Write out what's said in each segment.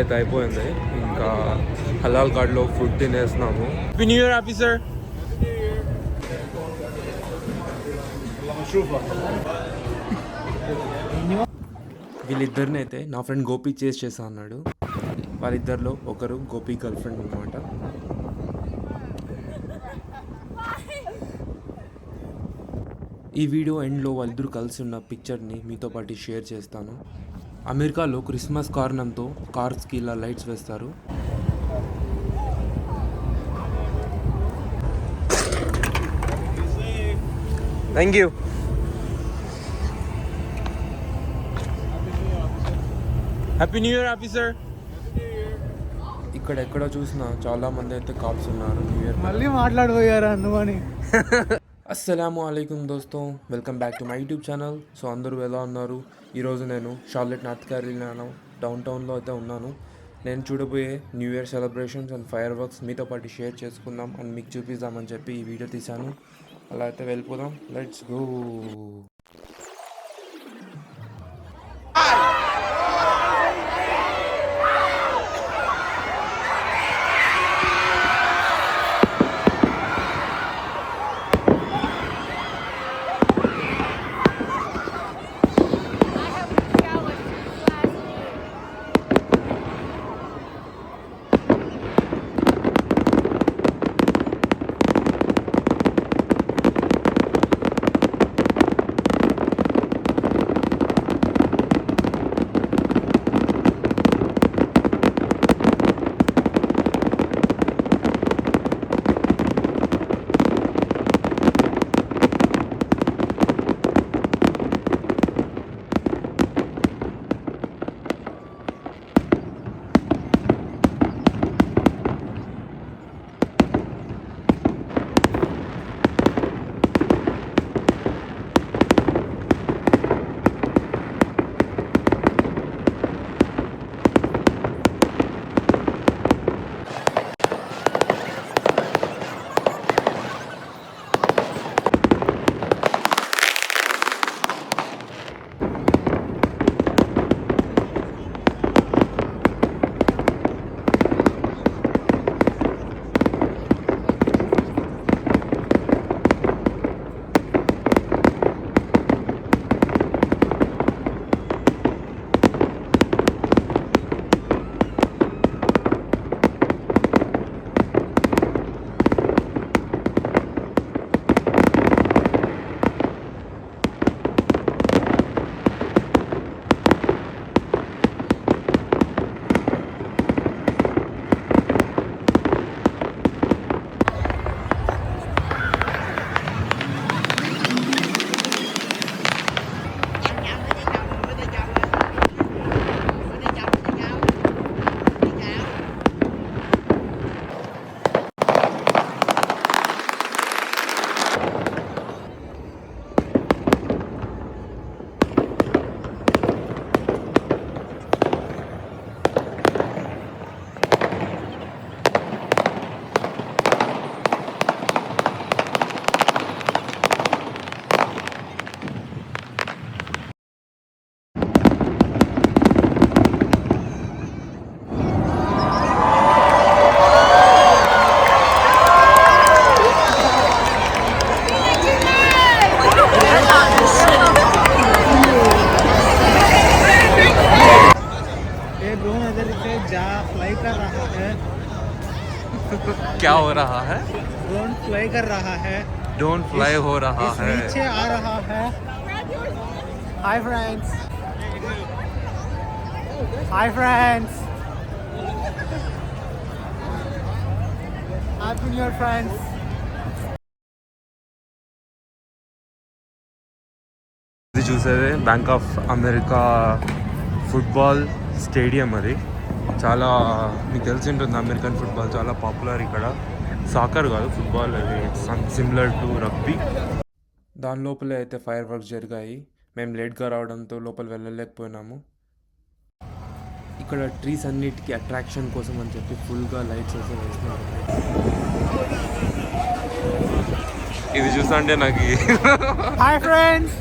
అయితే అయిపోయింది. ఇంకా హలాల్ కార్డ్లో ఫుడ్ తినేస్తున్నాము. Happy new year officer. వీళ్ళిద్దరిని అయితే నా ఫ్రెండ్ గోపి చేసా అన్నాడు. వాళ్ళిద్దరిలో ఒకరు గోపి గర్ల్ ఫ్రెండ్ అనమాట. ఈ వీడియో ఎండ్లో వాళ్ళిద్దరూ కలిసి ఉన్న పిక్చర్ని మీతో పాటు షేర్ చేస్తాను. అమెరికాలో క్రిస్మస్ కారణంతో కార్స్కి ఇలా లైట్స్ వేస్తారు. Thank you. Happy new year officer. ఇక్కడ ఎక్కడ చూసినా చాలా మంది అయితే కాప్స్ ఉన్నారు. న్యూ ఇయర్ మళ్ళీ మాట్లాడిపోయారా నువ్వని. అస్సలాము అలైకుం దోస్తో, welcome back to my YouTube channel. So అందరూ ఎలా ఉన్నారు? ఈరోజు నేను షార్లెట్ నార్త్ క్యారోలినా డౌన్ టౌన్లో అయితే ఉన్నాను. నేను చూడబోయే new year celebrations and fire works మీతో పాటు షేర్ చేసుకుందాం అండ్ మీకు చూపిద్దామని చెప్పి ఈ వీడియో తీశాను. అలా అయితే వెళ్ళిపోదాం. Let's go. क्या हो रहा है? ड्रोन फ्लाई कर रहा है. ड्रोन फ्लाई हो रहा है. नीचे आ रहा है. Hi friends. Hi friends. Happy new year friends. ఇది చూసేది bank of America football stadium. అది చాలా మీకు తెలిసి ఉంటుంది, అమెరికన్ ఫుట్బాల్ చాలా పాపులర్ ఇక్కడ. సాకర్ కాదు, ఫుట్బాల్. అది సిమిలర్ టు రగ్బీ. దాని లోపలే అయితే ఫైర్ వర్క్స్ జరిగాయి. మేము లేట్గా రావడంతో లోపల వెళ్ళలేకపోయినాము. ఇక్కడ ట్రీస్ అన్నిటికీ అట్రాక్షన్ కోసం అని చెప్పి ఫుల్గా లైట్స్ అయితే వేస్తున్నారు. ఇది చూస్తుంటే నాకు హాయ్ ఫ్రెండ్స్.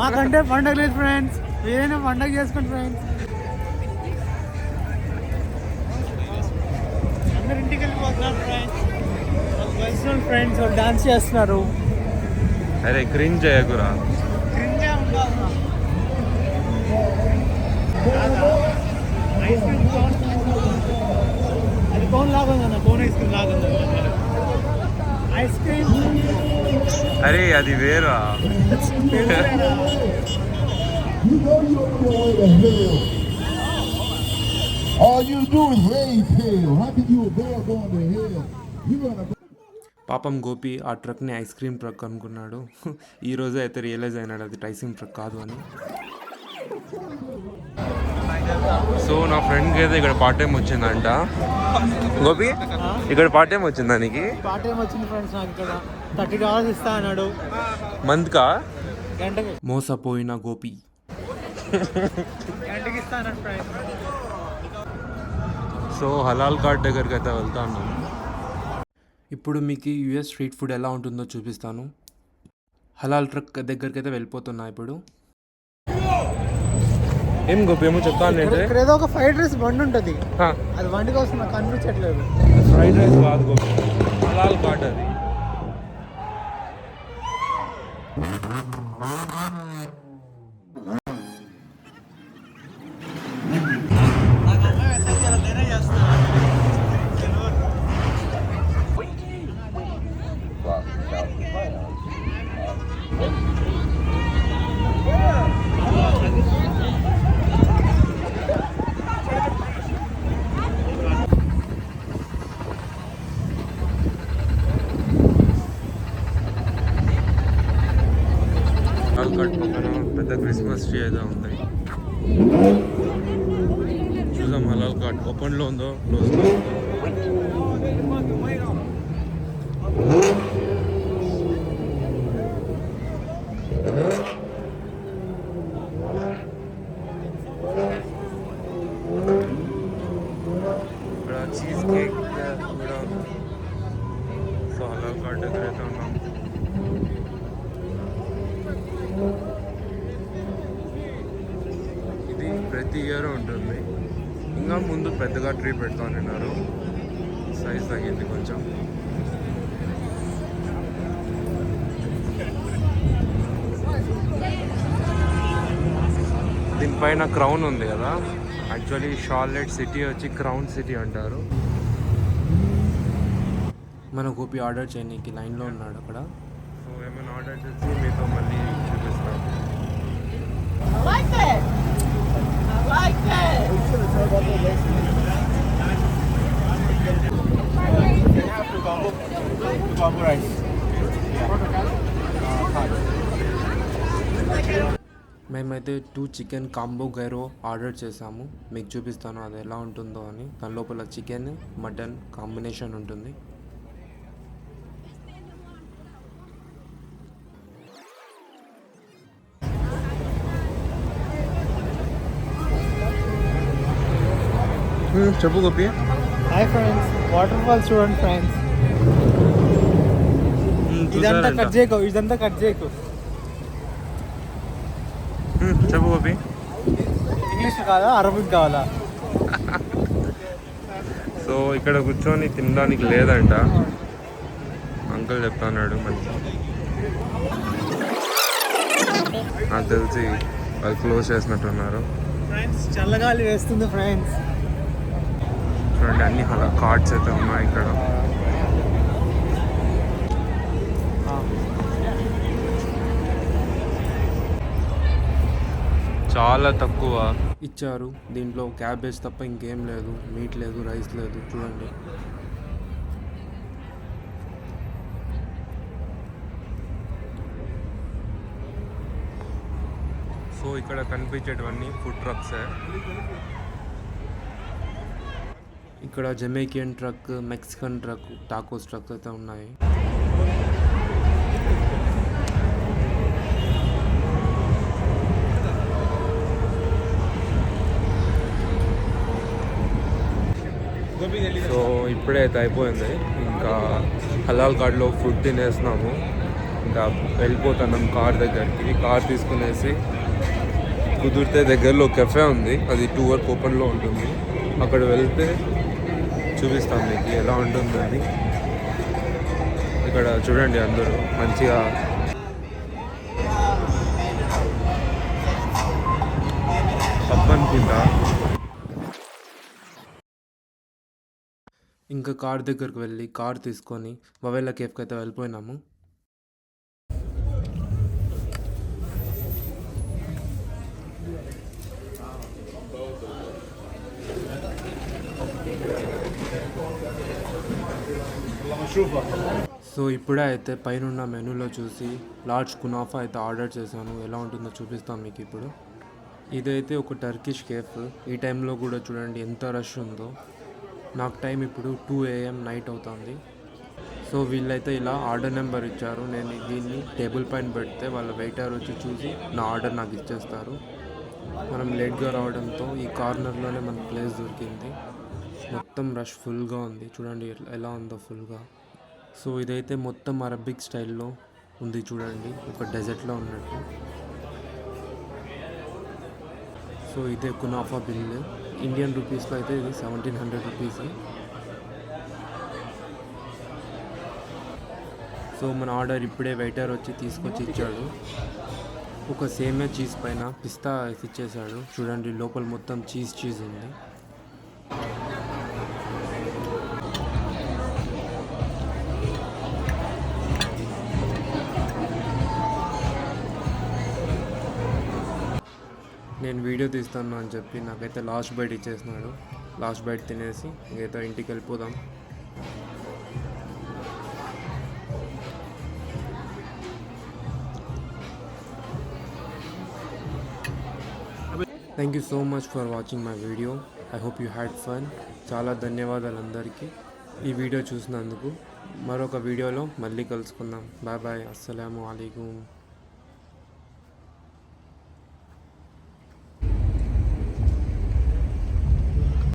మాకంటే పండగ లేదు ఫ్రెండ్స్, ఏదైనా పండగ చేసుకోండి friends. Practical was not friends personal friends వాళ్ళు డాన్స్ చేస్తున్నారు. అరే క్రింజ్ చేయకురా. క్రింజే ఉండాలి. ఐస్ క్రీమ్ కోన్ అది కోన్ లాగా ఉందన్న, కోన్ ఐస్ క్రీమ్ లాగా ఉంది ఐస్ క్రీమ్. అరే అది వేరా. All you do is raise hell. How can you a bear going to hell? You gonna పాపం గోపి ఆ ట్రక్ని ఐస్ క్రీమ్ ట్రక్ అనుకున్నాడు. ఈరోజే అయితే రియలైజ్ అయినాడు అది ఐస్ క్రీమ్ ట్రక్ కాదు అని. సో నా ఫ్రెండ్కి అయితే ఇక్కడ పార్ట్ టైం వచ్చిందంట. గోపి ఇక్కడ పార్ట్ టైం వచ్చిందా నీకు? పార్ట్ టైం వచ్చింది ఫ్రెండ్స్ నాకు ఇక్కడ. $30 ఇస్తా అన్నాడు మంత్కా. గంటకి మోసపోయిన గోపి. గంటకి ఇస్తా అన్నాడు ఫ్రెండ్స్. సో హలాల్ కార్ట్ దగ్గరికి అయితే వెళ్తా ఉన్నాను. ఇప్పుడు మీకు యూఎస్ స్ట్రీట్ ఫుడ్ ఎలా ఉంటుందో చూపిస్తాను. హలాల్ ట్రక్ దగ్గరికి అయితే వెళ్ళిపోతున్నా ఇప్పుడు. ఏం గోపి ఏమో చెప్తాను అంటే ఇక్కడ ఏదో ఒక ఫ్రైడ్ రైస్ బండి ఉంటుంది, అది బండి కోసం నాకు కనిపించట్లేదు. ఫ్రైడ్ రైస్ కాదు గోపి, హలాల్ కార్ట్ అది. కట్ పక్కన పెద్ద క్రిస్మస్ ట్రీ అయితే ఉంది. చూసాం హలాల్ కార్ట్ ఓపెన్లో ఉందో క్లోజ్లో ఉందో. ఇక్కడ చీజ్ కేక్ కూడా ఉంది. సో హలాల్ కార్ట్ దగ్గర అయితే ఉన్నాం. ఇది ప్రతి ఇయర్ ఉంటుంది. ఇంకా ముందు పెద్దగా ట్రీ పెడతానన్నారు, సైజ్ తగ్గింది కొంచెం. దీనిపైన క్రౌన్ ఉంది కదా, యాక్చువల్లీ షార్లెట్ సిటీ వచ్చి క్రౌన్ సిటీ అంటారు. మన గోపి ఆర్డర్ చేయడానికి లైన్లో ఉన్నాడు అక్కడ. సో ఏమైనా ఆర్డర్ చేసి మీతో మళ్ళీ చూపిస్తాం. I like that. I like that. మేమైతే 2 చికెన్ కాంబో గైరో ఆర్డర్ చేసాము. మీకు చూపిస్తాను అది ఎలా ఉంటుందో అని. దాని లోపల చికెన్ మటన్ కాంబినేషన్ ఉంటుంది. చెప్పు Gopi. Hi friends, waterfalls చూడండి ఫ్రెండ్స్. ఇదంతా కట్ చేయకు, ఇదంతా కట్ చేయకు. చెప్పు గోపి. ఇంగ్లీష్ కాదా, అరబిక్ కావాలా? సో ఇక్కడ కూర్చొని తినడానికి లేదంట, అంకుల్ చెప్తాన్నాడు. మరి నాకు తెలిసి వాళ్ళు క్లోజ్ చేసినట్టున్నారు. ఫ్రెండ్స్ చల్లగాలి వేస్తుంది ఫ్రెండ్స్. చూడండి అన్ని అలా కార్డ్స్ అయితే ఉన్నాయి ఇక్కడ. చాలా తక్కువ ఇచ్చారు. దీంట్లో క్యాబేజ్ తప్ప ఇంకేం లేదు, మీట్ లేదు, రైస్ లేదు. చూడండి సో ఇక్కడ కనిపించేటివన్నీ ఫుడ్ ట్రక్సే. ఇక్కడ Jamaican truck, Mexican truck, tacos truck అయితే ఉన్నాయి. సో ఇప్పుడే అయితే అయిపోయింది. ఇంకా హలాల్ కార్డ్లో ఫుడ్ తినేసినాము. ఇంకా వెళ్ళిపోతున్నాం కార్ దగ్గరికి. కార్ తీసుకునేసి కుదిరితే దగ్గరలో కెఫే ఉంది, అది 2 వరకు ఓపెన్లో ఉంటుంది. అక్కడ వెళ్తే చూపిస్తాం మీకు ఎలా ఉంటుందని. ఇక్కడ చూడండి అందరూ మంచిగా పబ్ అనుకుంటా. ఇంకా కార్ దగ్గరకు వెళ్ళి కార్ తీసుకొని వవేలా కేఫ్కి అయితే వెళ్ళిపోయినాము. సో ఇప్పుడే అయితే పైన మెనూలో చూసి లార్జ్ కునాఫా అయితే ఆర్డర్ చేశాను. ఎలా ఉంటుందో చూపిస్తాం మీకు ఇప్పుడు. ఇదైతే ఒక టర్కిష్ కేఫ్. ఈ టైంలో కూడా చూడండి ఎంత రష్ ఉందో. నాకు టైం ఇప్పుడు 2 AM నైట్ అవుతుంది. సో వీళ్ళైతే ఇలా ఆర్డర్ నెంబర్ ఇచ్చారు. నేను దీన్ని టేబుల్ పైన పెడితే వాళ్ళ వెయిటర్ వచ్చి చూసి నా ఆర్డర్ నాకు ఇచ్చేస్తారు. మనం లేట్గా రావడంతో ఈ కార్నర్లోనే మనకు ప్లేస్ దొరికింది. మొత్తం రష్ ఫుల్గా ఉంది. చూడండి ఎలా ఉందో ఫుల్గా. సో ఇదైతే మొత్తం అరబిక్ స్టైల్లో ఉంది చూడండి, ఒక డెజర్ట్లో ఉన్నట్టు. సో ఇదే కునాఫా బిల్. ఇండియన్ రూపీస్లో అయితే ఇది 1700 రూపీస్. సో మన ఆర్డర్ ఇప్పుడే వెయిటర్ వచ్చి తీసుకొచ్చి ఇచ్చాడు. ఒక సేమియా చీజ్ పైన పిస్తా వేసి ఇచ్చేసాడు. చూడండి లోపల మొత్తం చీజ్ ఉంది. నేను వీడియో తీస్తాను అని చెప్పి నాకైతే లాస్ట్ బైట్ ఇచ్చేసినాడు. లాస్ట్ బైట్ తినేసి ఇంకైతే ఇంటికి వెళ్ళిపోదాం. Thank you so much for watching my video. I hope you had fun. చాలా ధన్యవాదాలు అందరికీ ఈ వీడియో చూసినందుకు. మరొక వీడియోలో మళ్ళీ కలుసుకుందాం. Bye bye. అస్సలాము అలైకుం.